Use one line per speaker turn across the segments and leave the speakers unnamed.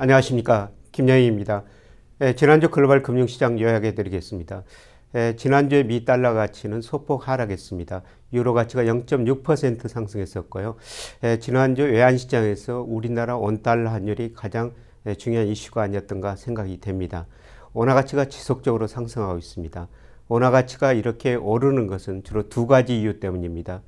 안녕하십니까, 김영희입니다. 지난주 글로벌 금융시장 요약해 드리겠습니다. 지난주에 미 달러 가치는 소폭 하락했습니다. 유로 가치가 0.6% 상승했었고요. 지난주 외환시장에서 우리나라 원달러 환율이 가장 중요한 이슈가 아니었던가 생각이 됩니다. 원화 가치가 지속적으로 상승하고 있습니다. 원화 가치가 이렇게 오르는 것은 주로 두 가지 이유 때문입니다.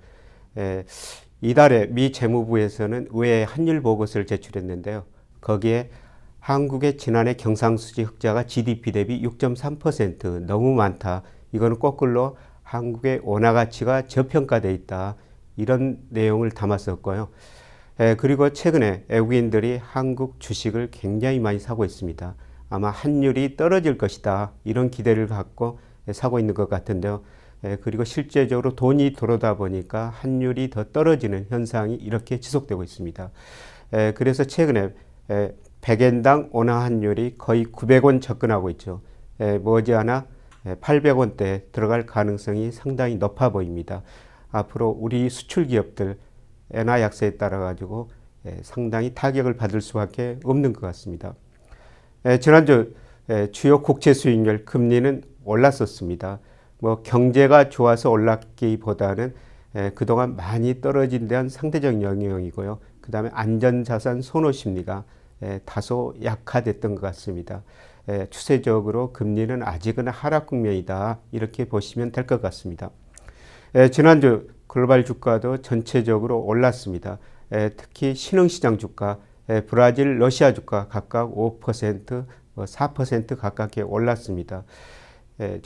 이달에 미 재무부에서는 의회 환율 보고서를 제출했는데요. 거기에 한국의 지난해 경상수지 흑자가 GDP 대비 6.3% 너무 많다. 이거는 거꾸로 한국의 원화 가치가 저평가되어 있다. 이런 내용을 담았었고요. 그리고 최근에 외국인들이 한국 주식을 굉장히 많이 사고 있습니다. 아마 환율이 떨어질 것이다. 이런 기대를 갖고 사고 있는 것 같은데요. 그리고 실제적으로 돈이 들어오다 보니까 환율이 더 떨어지는 현상이 이렇게 지속되고 있습니다. 그래서 최근에 100엔당 원화 환율이 거의 900원 접근하고 있죠. 머지않아 800원대 들어갈 가능성이 상당히 높아 보입니다. 앞으로 우리 수출 기업들 엔화 약세에 따라 가지고 상당히 타격을 받을 수밖에 없는 것 같습니다. 지난주 주요 국채 수익률 금리는 올랐었습니다. 경제가 좋아서 올랐기보다는 그동안 많이 떨어진 데한 상대적 영향이고요. 그 다음에 안전자산 선호 심리가 다소 약화됐던 것 같습니다. 추세적으로 금리는 아직은 하락 국면이다. 이렇게 보시면 될 것 같습니다. 지난주 글로벌 주가도 전체적으로 올랐습니다. 특히 신흥시장 주가, 브라질, 러시아 주가 각각 5%, 4% 가깝게 올랐습니다.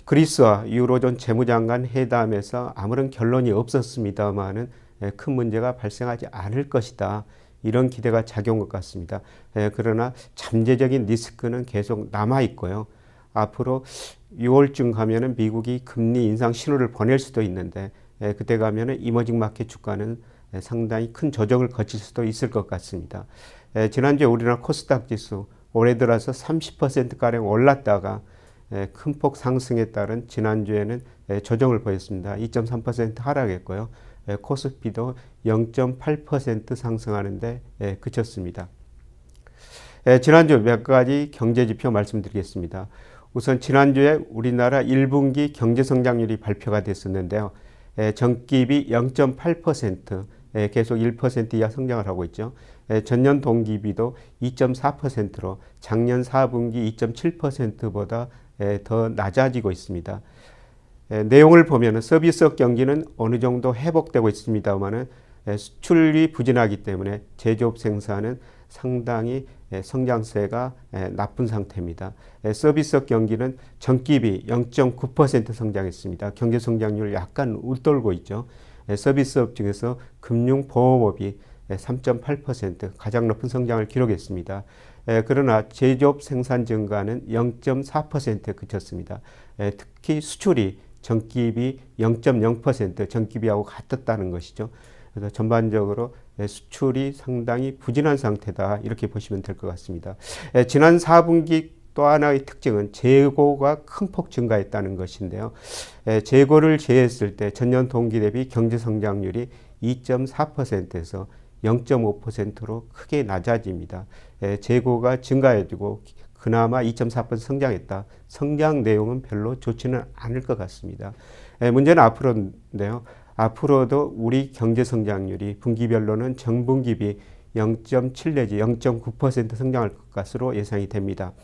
그리스와 유로존 재무장관 회담에서 아무런 결론이 없었습니다만은 큰 문제가 발생하지 않을 것이다. 이런 기대가 작용한 것 같습니다. 그러나 잠재적인 리스크는 계속 남아 있고요. 앞으로 6월쯤 가면은 미국이 금리 인상 신호를 보낼 수도 있는데 그때 가면은 이머징 마켓 주가는 상당히 큰 조정을 거칠 수도 있을 것 같습니다. 지난주에 우리나라 코스닥 지수 올해 들어서 30%가량 올랐다가 큰 폭 상승에 따른 지난주에는 조정을 보였습니다. 2.3% 하락했고요. 코스피도 0.8% 상승하는데 그쳤습니다. 지난주 몇 가지 경제지표 말씀드리겠습니다. 우선 지난주에 우리나라 1분기 경제성장률이 발표가 됐었는데요. 전기비 0.8%, 계속 1% 이하 성장을 하고 있죠. 전년 동기비도 2.4%로 작년 4분기 2.7%보다 더 낮아지고 있습니다. 내용을 보면 서비스업 경기는 어느 정도 회복되고 있습니다만은 수출이 부진하기 때문에 제조업 생산은 상당히 성장세가 나쁜 상태입니다. 서비스업 경기는 전기비 0.9% 성장했습니다. 경제 성장률 약간 웃돌고 있죠. 서비스업 중에서 금융보험업이 3.8% 가장 높은 성장을 기록했습니다. 그러나 제조업 생산 증가는 0.4%에 그쳤습니다. 특히 수출이 전기비 0.0% 전기비하고 같았다는 것이죠. 그래서 전반적으로 수출이 상당히 부진한 상태다 이렇게 보시면 될 것 같습니다. 지난 4분기 또 하나의 특징은 재고가 큰 폭 증가했다는 것인데요. 재고를 제했을 때 전년 동기 대비 경제 성장률이 2.4%에서 0.5%로 크게 낮아집니다. 재고가 증가해지고 그나마 2.4% 성장했다. 성장 내용은 별로 좋지는 않을 것 같습니다. 문제는 앞으로인데요. 앞으로도 우리 경제 성장률이 분기별로는 전분기비 0.7 내지 0.9% 성장할 것으로 예상이 됩니다.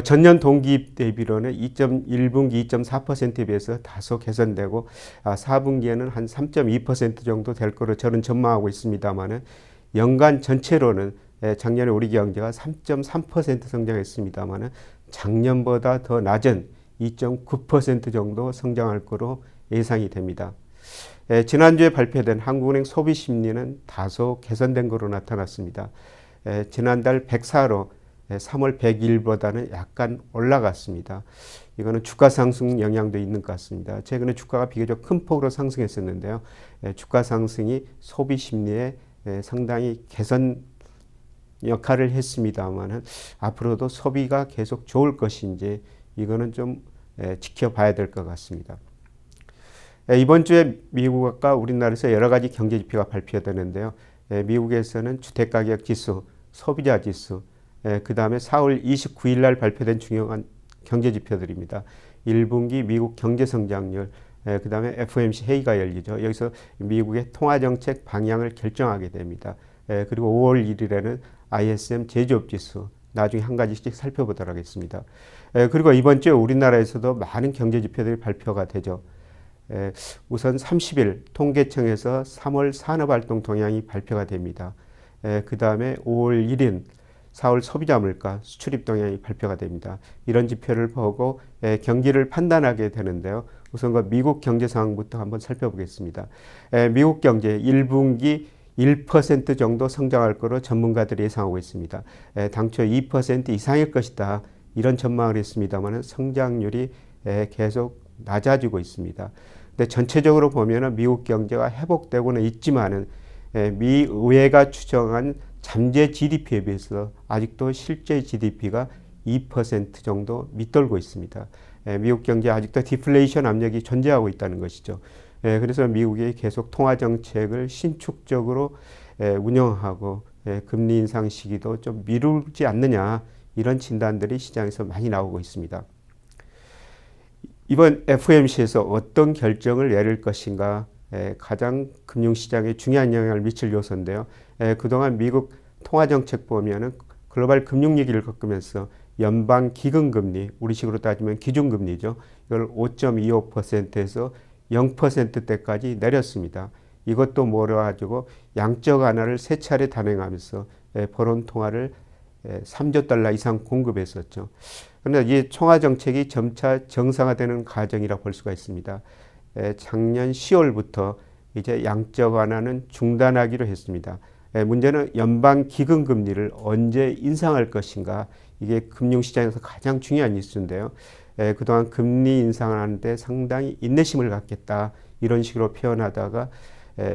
전년 동기 대비로는 1분기 2.4%에 비해서 다소 개선되고 4분기에는 한 3.2% 정도 될 거로 저는 전망하고 있습니다만은 연간 전체로는 작년에 우리 경제가 3.3% 성장했습니다만은 작년보다 더 낮은 2.9% 정도 성장할 거로 예상이 됩니다. 지난주에 발표된 한국은행 소비심리는 다소 개선된 거로 나타났습니다. 지난달 104로 3월 100일보다는 약간 올라갔습니다. 이거는 주가 상승 영향도 있는 것 같습니다. 최근에 주가가 비교적 큰 폭으로 상승했었는데요. 주가 상승이 소비 심리에 상당히 개선 역할을 했습니다만은 앞으로도 소비가 계속 좋을 것인지 이거는 좀 지켜봐야 될 것 같습니다. 이번 주에 미국과 우리나라에서 여러 가지 경제 지표가 발표되는데요. 미국에서는 주택가격 지수, 소비자 지수, 그 다음에 4월 29일 날 발표된 중요한 경제 지표들입니다. 1분기 미국 경제 성장률, 그 다음에 FOMC 회의가 열리죠. 여기서 미국의 통화정책 방향을 결정하게 됩니다. 그리고 5월 1일에는 ISM 제조업 지수, 나중에 한 가지씩 살펴보도록 하겠습니다. 그리고 이번 주에 우리나라에서도 많은 경제 지표들이 발표가 되죠. 우선 30일 통계청에서 3월 산업활동 동향이 발표가 됩니다. 그 다음에 5월 1일 4월 소비자 물가 수출입 동향이 발표가 됩니다. 이런 지표를 보고 경기를 판단하게 되는데요. 우선 그 미국 경제 상황부터 한번 살펴보겠습니다. 미국 경제 1분기 1% 정도 성장할 것으로 전문가들이 예상하고 있습니다. 당초 2% 이상일 것이다. 이런 전망을 했습니다만 성장률이 계속 낮아지고 있습니다. 근데 전체적으로 보면 미국 경제가 회복되고는 있지만은 미 의회가 추정한 잠재 GDP에 비해서 아직도 실제 GDP가 2% 정도 밑돌고 있습니다. 미국 경제 아직도 디플레이션 압력이 존재하고 있다는 것이죠. 그래서 미국이 계속 통화 정책을 신축적으로 운영하고 금리 인상 시기도 좀 미루지 않느냐, 이런 진단들이 시장에서 많이 나오고 있습니다. 이번 FOMC에서 어떤 결정을 내릴 것인가, 가장 금융시장에 중요한 영향을 미칠 요소인데요. 그동안 미국 통화정책 보면은 글로벌 금융위기를 겪으면서 연방 기금금리, 우리식으로 따지면 기준금리죠. 이걸 5.25%에서 0%대까지 내렸습니다. 이것도 몰아가지고 양적 완화를 세 차례 단행하면서 포론 통화를 3조 달러 이상 공급했었죠. 그런데 이 통화 정책이 점차 정상화되는 과정이라 볼 수가 있습니다. 작년 10월부터 이제 양적 완화는 중단하기로 했습니다. 문제는 연방 기금 금리를 언제 인상할 것인가, 이게 금융시장에서 가장 중요한 이슈인데요. 그동안 금리 인상하는데 상당히 인내심을 갖겠다, 이런 식으로 표현하다가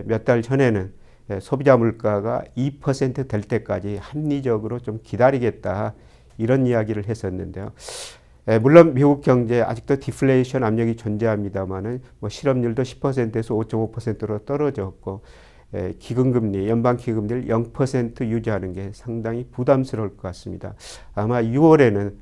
몇 달 전에는 소비자 물가가 2% 될 때까지 합리적으로 좀 기다리겠다, 이런 이야기를 했었는데요. 물론 미국 경제 아직도 디플레이션 압력이 존재합니다만은 뭐 실업률도 10%에서 5.5%로 떨어졌고, 기금금리, 연방 기금리를 0% 유지하는 게 상당히 부담스러울 것 같습니다. 아마 6월에는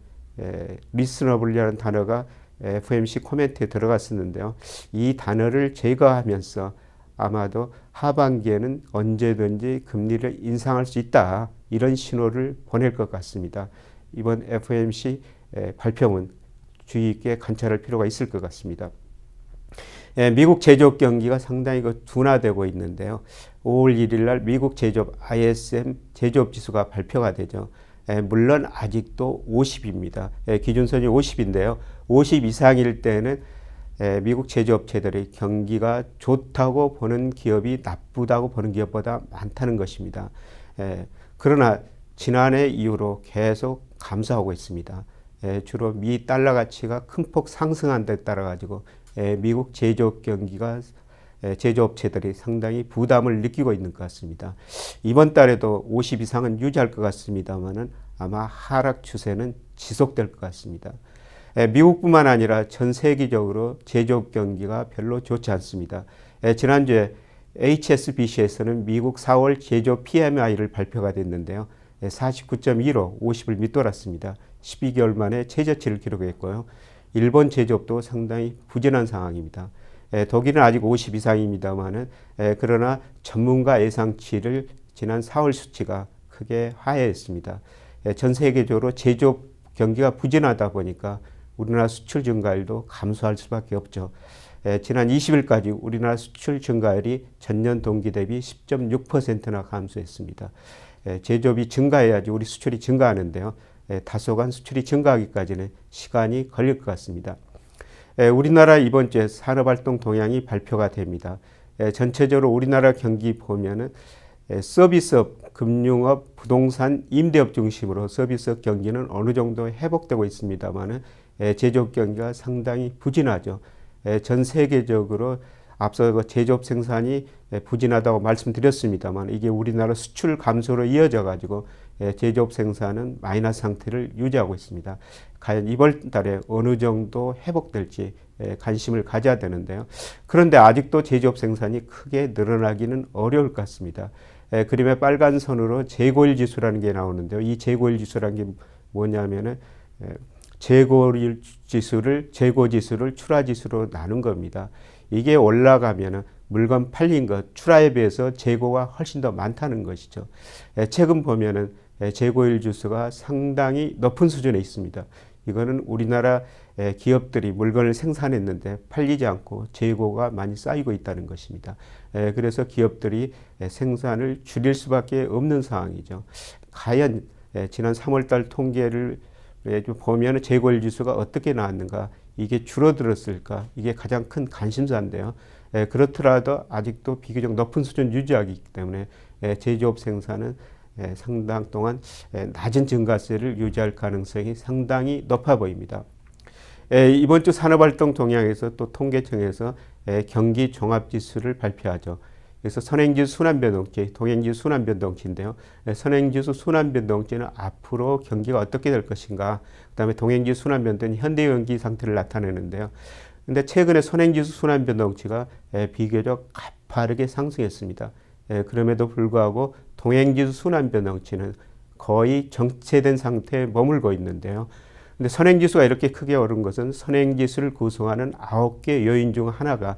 리스너블이라는 단어가 FOMC 코멘트에 들어갔었는데요. 이 단어를 제거하면서 아마도 하반기에는 언제든지 금리를 인상할 수 있다, 이런 신호를 보낼 것 같습니다. 이번 FOMC 발표문 주의 있게 관찰할 필요가 있을 것 같습니다. 미국 제조업 경기가 상당히 둔화되고 있는데요. 5월 1일 날 미국 제조업 ISM 제조업 지수가 발표가 되죠. 물론 아직도 50입니다. 기준선이 50인데요. 50 이상일 때는 미국 제조업체들이 경기가 좋다고 보는 기업이 나쁘다고 보는 기업보다 많다는 것입니다. 그러나 지난해 이후로 계속 감소하고 있습니다. 주로 미 달러 가치가 큰 폭 상승한 데 따라 가지고 미국 제조업 경기가, 제조업체들이 상당히 부담을 느끼고 있는 것 같습니다. 이번 달에도 50 이상은 유지할 것 같습니다만은 아마 하락 추세는 지속될 것 같습니다. 미국뿐만 아니라 전 세계적으로 제조업 경기가 별로 좋지 않습니다. 지난주에 HSBC에서는 미국 4월 제조업 PMI를 발표가 됐는데요. 49.1로 50을 밑돌았습니다. 12개월 만에 최저치를 기록했고요. 일본 제조업도 상당히 부진한 상황입니다. 독일은 아직 50 이상입니다만은 그러나 전문가 예상치를 지난 4월 수치가 크게 하회했습니다. 전 세계적으로 제조업 경기가 부진하다 보니까 우리나라 수출 증가율도 감소할 수밖에 없죠. 지난 20일까지 우리나라 수출 증가율이 전년 동기 대비 10.6%나 감소했습니다. 제조업이 증가해야지 우리 수출이 증가하는데요. 다소간 수출이 증가하기까지는 시간이 걸릴 것 같습니다. 우리나라 이번 주에 산업활동 동향이 발표가 됩니다. 전체적으로 우리나라 경기 보면은 서비스업, 금융업, 부동산, 임대업 중심으로 서비스업 경기는 어느 정도 회복되고 있습니다만은 제조업 경기가 상당히 부진하죠. 전 세계적으로 앞서 그 제조업 생산이 부진하다고 말씀드렸습니다만 이게 우리나라 수출 감소로 이어져 가지고 제조업 생산은 마이너스 상태를 유지하고 있습니다. 과연 이번 달에 어느 정도 회복될지 관심을 가져야 되는데요. 그런데 아직도 제조업 생산이 크게 늘어나기는 어려울 것 같습니다. 그림의 빨간 선으로 재고일 지수라는 게 나오는데요. 이 재고일 지수라는 게 뭐냐면은 재고일 지수를 재고 지수를 출하 지수로 나눈 겁니다. 이게 올라가면은 물건 팔린 것 출하에 비해서 재고가 훨씬 더 많다는 것이죠. 최근 보면은 재고일 지수가 상당히 높은 수준에 있습니다. 이거는 우리나라 기업들이 물건을 생산했는데 팔리지 않고 재고가 많이 쌓이고 있다는 것입니다. 그래서 기업들이 생산을 줄일 수밖에 없는 상황이죠. 과연 지난 3월달 통계를 보면 재고일 지수가 어떻게 나왔는가, 이게 줄어들었을까, 이게 가장 큰 관심사인데요. 그렇더라도 아직도 비교적 높은 수준 유지하기 때문에 제조업 생산은 상당 동안 낮은 증가세를 유지할 가능성이 상당히 높아 보입니다. 이번 주 산업활동 동향에서 또 통계청에서 경기 종합지수를 발표하죠. 그래서 선행지수 순환변동치, 동행지수 순환변동치인데요. 선행지수 순환변동치는 앞으로 경기가 어떻게 될 것인가, 그 다음에 동행지수 순환변동치는 현대 경기 상태를 나타내는데요. 근데 최근에 선행지수 순환변동치가 비교적 가파르게 상승했습니다. 그럼에도 불구하고 동행지수 순환변동치는 거의 정체된 상태에 머물고 있는데요. 근데 선행지수가 이렇게 크게 오른 것은 선행지수를 구성하는 9개 요인 중 하나가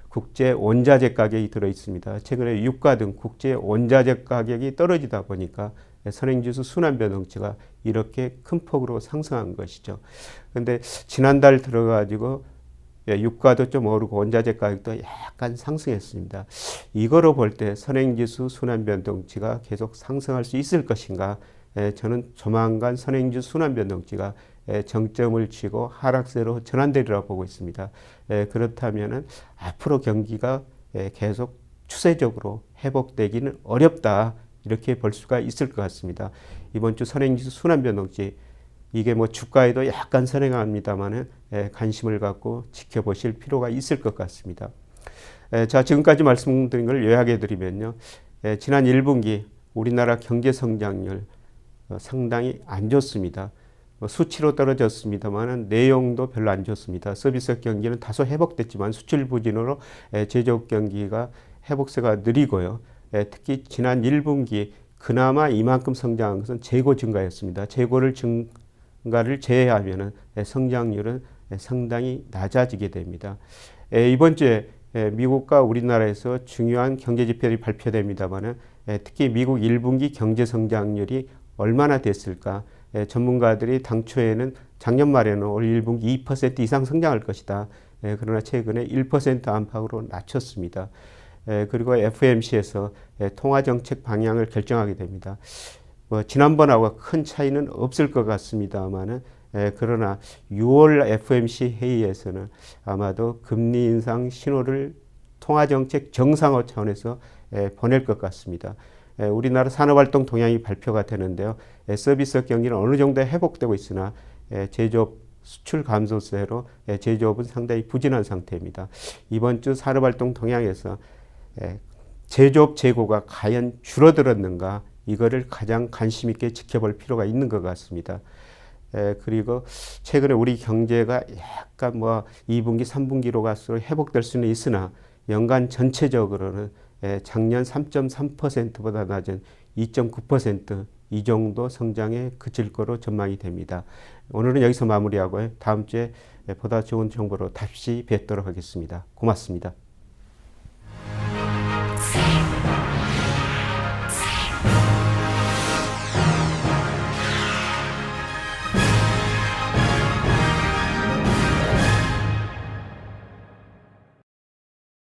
국제 원자재 가격이 들어 있습니다. 최근에 유가 등 국제 원자재 가격이 떨어지다 보니까 선행지수 순환변동치가 이렇게 큰 폭으로 상승한 것이죠. 그런데 지난달 들어가지고 유가도 좀 오르고 원자재 가격도 약간 상승했습니다. 이거로 볼 때 선행지수 순환변동치가 계속 상승할 수 있을 것인가? 저는 조만간 선행지수 순환변동치가 정점을 치고 하락세로 전환되리라 보고 있습니다. 그렇다면 앞으로 경기가 계속 추세적으로 회복되기는 어렵다, 이렇게 볼 수가 있을 것 같습니다. 이번 주 선행지수 순환변동치, 이게 뭐 주가에도 약간 선행합니다만은 관심을 갖고 지켜보실 필요가 있을 것 같습니다. 자, 지금까지 말씀드린 걸 요약해 드리면요. 지난 1분기 우리나라 경제 성장률 상당히 안 좋습니다. 수치로 떨어졌습니다만 내용도 별로 안 좋습니다. 서비스 경기는 다소 회복됐지만 수출 부진으로 제조업 경기가 회복세가 느리고요. 특히 지난 1분기 그나마 이만큼 성장한 것은 재고 증가였습니다. 재고를 증가를 제외하면 성장률은 상당히 낮아지게 됩니다. 이번 주에 미국과 우리나라에서 중요한 경제 지표들이 발표됩니다만 특히 미국 1분기 경제 성장률이 얼마나 됐을까? 전문가들이 당초에는 작년 말에는 올 1분기 2% 이상 성장할 것이다. 그러나 최근에 1% 안팎으로 낮췄습니다. 그리고 FOMC에서 통화정책 방향을 결정하게 됩니다. 지난번하고 큰 차이는 없을 것 같습니다만은 그러나 6월 FOMC 회의에서는 아마도 금리 인상 신호를 통화정책 정상화 차원에서 보낼 것 같습니다. 우리나라 산업활동 동향이 발표가 되는데요. 서비스 경기는 어느 정도 회복되고 있으나 제조업 수출 감소세로 제조업은 상당히 부진한 상태입니다. 이번 주 산업활동 동향에서 제조업 재고가 과연 줄어들었는가, 이거를 가장 관심 있게 지켜볼 필요가 있는 것 같습니다. 그리고 최근에 우리 경제가 약간 2분기, 3분기로 갈수록 회복될 수는 있으나 연간 전체적으로는 작년 3.3%보다 낮은 2.9% 이 정도 성장에 그칠 거로 전망이 됩니다. 오늘은 여기서 마무리하고요. 다음 주에 보다 좋은 정보로 다시 뵙도록 하겠습니다. 고맙습니다.